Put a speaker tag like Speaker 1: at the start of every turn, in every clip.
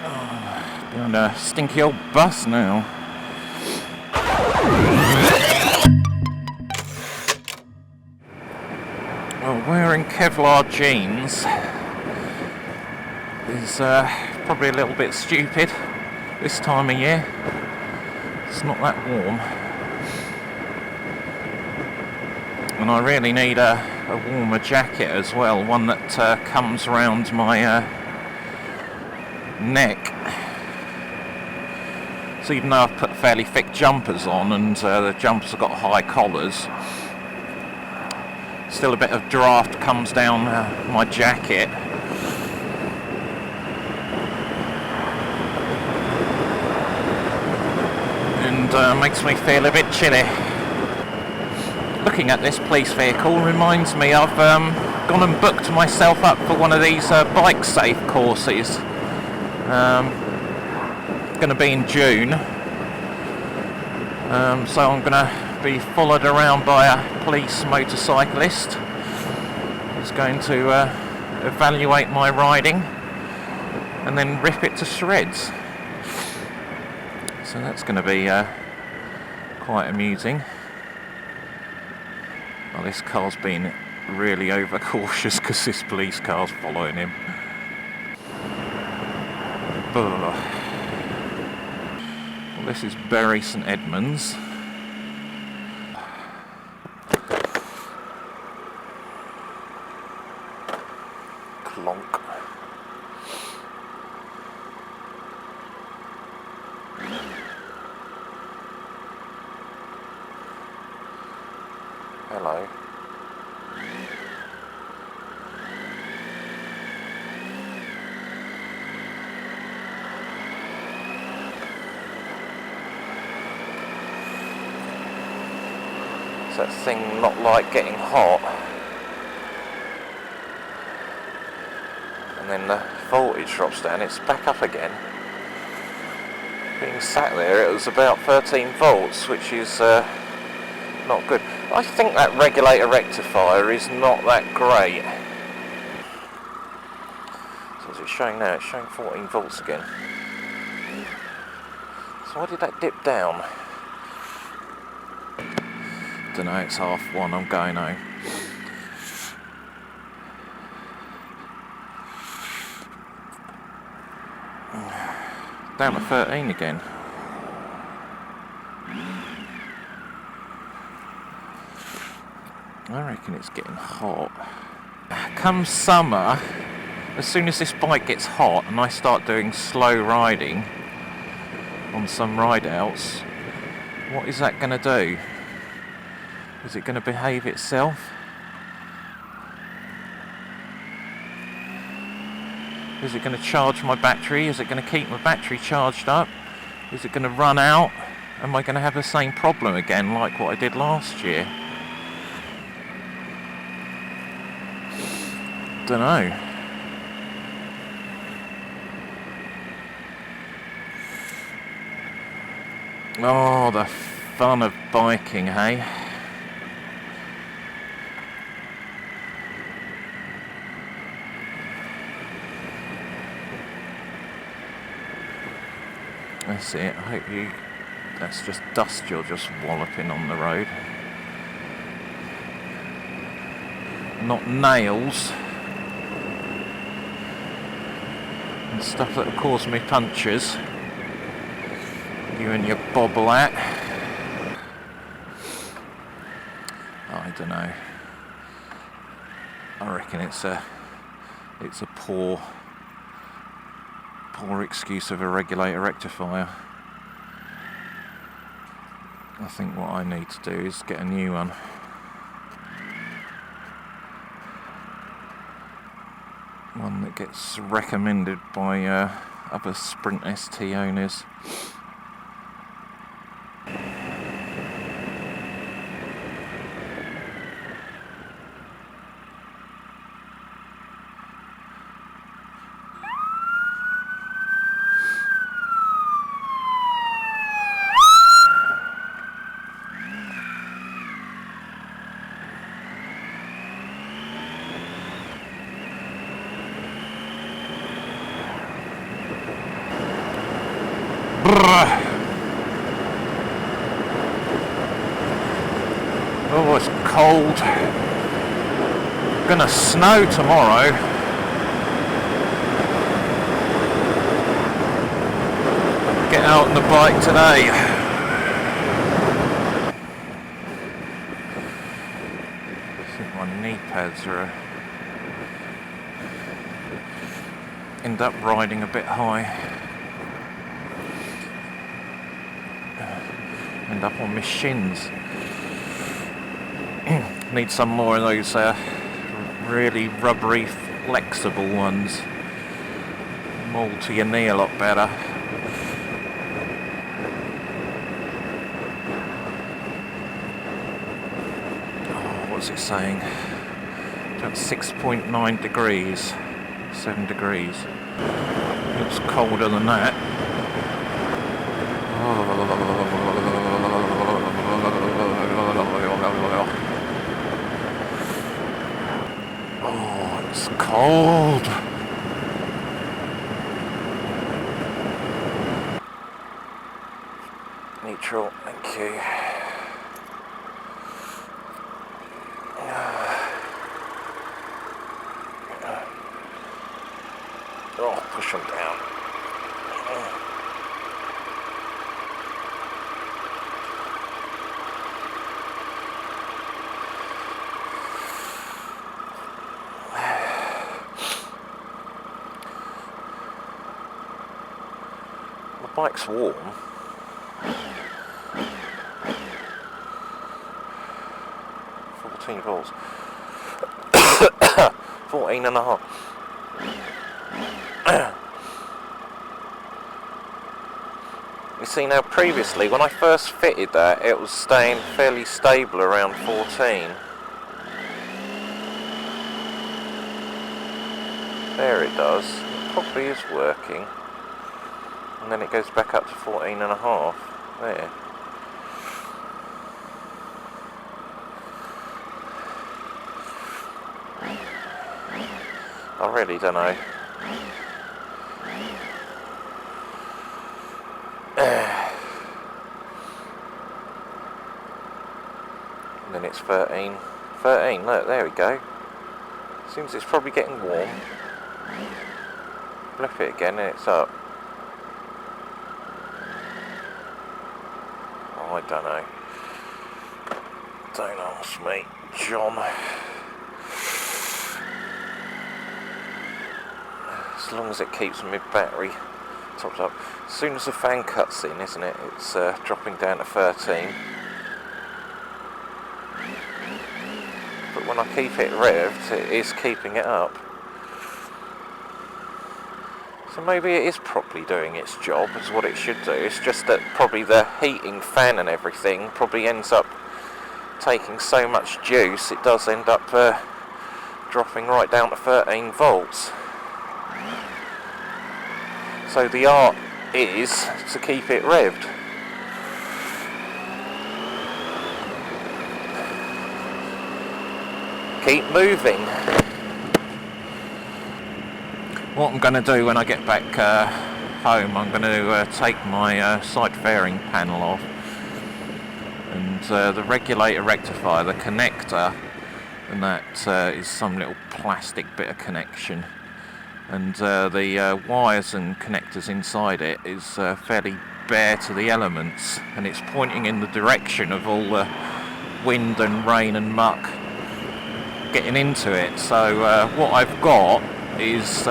Speaker 1: Behind a stinky old bus now. Well, wearing Kevlar jeans is probably a little bit stupid this time of year. It's not that warm. And I really need a warmer jacket as well, one that comes around my neck. So even though I've put fairly thick jumpers on and the jumpers have got high collars, still a bit of draft comes down my jacket. And makes me feel a bit chilly. Looking at this police vehicle reminds me I've gone and booked myself up for one of these bike safe courses. Going to be in June, so I'm going to be followed around by a police motorcyclist who's going to evaluate my riding and then rip it to shreds. So that's going to be quite amusing. Well, this car's been really overcautious because this police car's following him. Well, this is Bury St Edmunds. Clonk. Hello. Is that thing not like getting hot? And then the voltage drops down, it's back up again. Being sat there, it was about 13 volts, which is not good. I think that regulator rectifier is not that great. So what's it showing now? It's showing 14 volts again. So why did that dip down? Don't know, it's 1:30, I'm going home. Down to 13 again. I reckon it's getting hot. Come summer, as soon as this bike gets hot and I start doing slow riding on some ride outs, what is that going to do? Is it going to behave itself? Is it going to charge my battery? Is it going to keep my battery charged up? Is it going to run out? Am I going to have the same problem again like what I did last year? Don't know. Oh, the fun of biking, hey? That's it. I hope you... That's just dust you're just walloping on the road. Not nails. And stuff that'll cause me punctures. You and your bobble hat. I don't know. I reckon it's a poor excuse of a regulator rectifier. I think what I need to do is get a new one. One that gets recommended by other Sprint ST owners. cold. Gonna snow tomorrow. Get out on the bike today. I think my knee pads are end up riding a bit high. End up on my shins. Need some more of those really rubbery, flexible ones. Mold to your knee a lot better. Oh, what's it saying? About 6.9 degrees, 7 degrees. It's colder than that. Oh, it's cold. Neutral, thank you. Oh, push them down. The bike's warm. 14 volts. 14 and a half. You see now, previously when I first fitted that, it was staying fairly stable around 14. There it does. It probably is working. And then it goes back up to 14 and a half. There. I really don't know. And then it's 13. 13, look, there we go. Seems it's probably getting warm. Flip it again and it's up. Oh, I don't know. Don't ask me, John. As long as it keeps my battery topped up. As soon as the fan cuts in, isn't it? It's dropping down to 13. But when I keep it revved, it is keeping it up. So maybe it is properly doing its job, is what it should do. It's just that probably the heating fan and everything probably ends up taking so much juice, it does end up dropping right down to 13 volts. So the art is to keep it revved. Keep moving. What I'm going to do when I get back home, I'm going to take my side fairing panel off, and the regulator rectifier, the connector, and that is some little plastic bit of connection, and the wires and connectors inside it is fairly bare to the elements, and it's pointing in the direction of all the wind and rain and muck getting into it. So what I've got is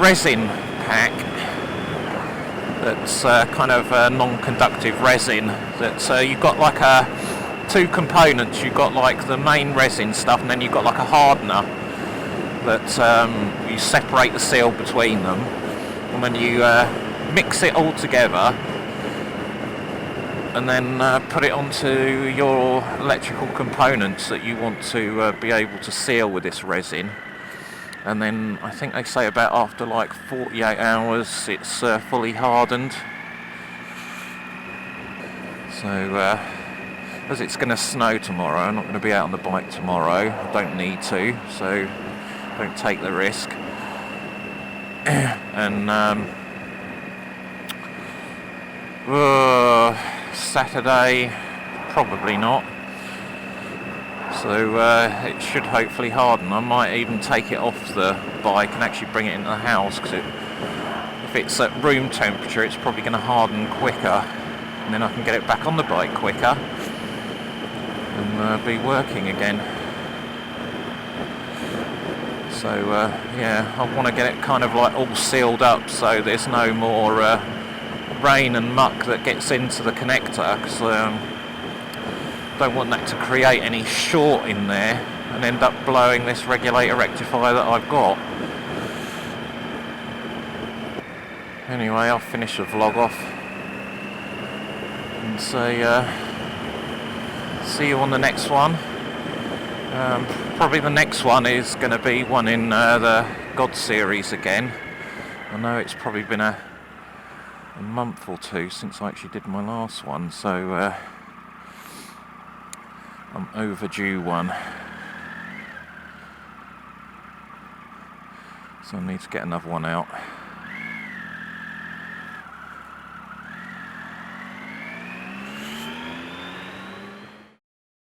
Speaker 1: resin pack that's kind of non-conductive resin, that you've got like two components. You've got like the main resin stuff, and then you've got like a hardener that you separate the seal between them, and then you mix it all together and then put it onto your electrical components that you want to be able to seal with this resin. And then I think they say about after like 48 hours it's fully hardened. So as it's going to snow tomorrow, I'm not going to be out on the bike tomorrow. I don't need to, so don't take the risk. And Saturday, probably not. So it should hopefully harden. I might even take it off the bike and actually bring it into the house, because if it's at room temperature it's probably going to harden quicker, and then I can get it back on the bike quicker and be working again. So yeah, I want to get it kind of like all sealed up so there's no more rain and muck that gets into the connector, because don't want that to create any short in there and end up blowing this regulator rectifier that I've got. Anyway, I'll finish the vlog off and say see you on the next one. Probably the next one is going to be one in the God series again. I know it's probably been a month or two since I actually did my last one, so I'm overdue one. So I need to get another one out.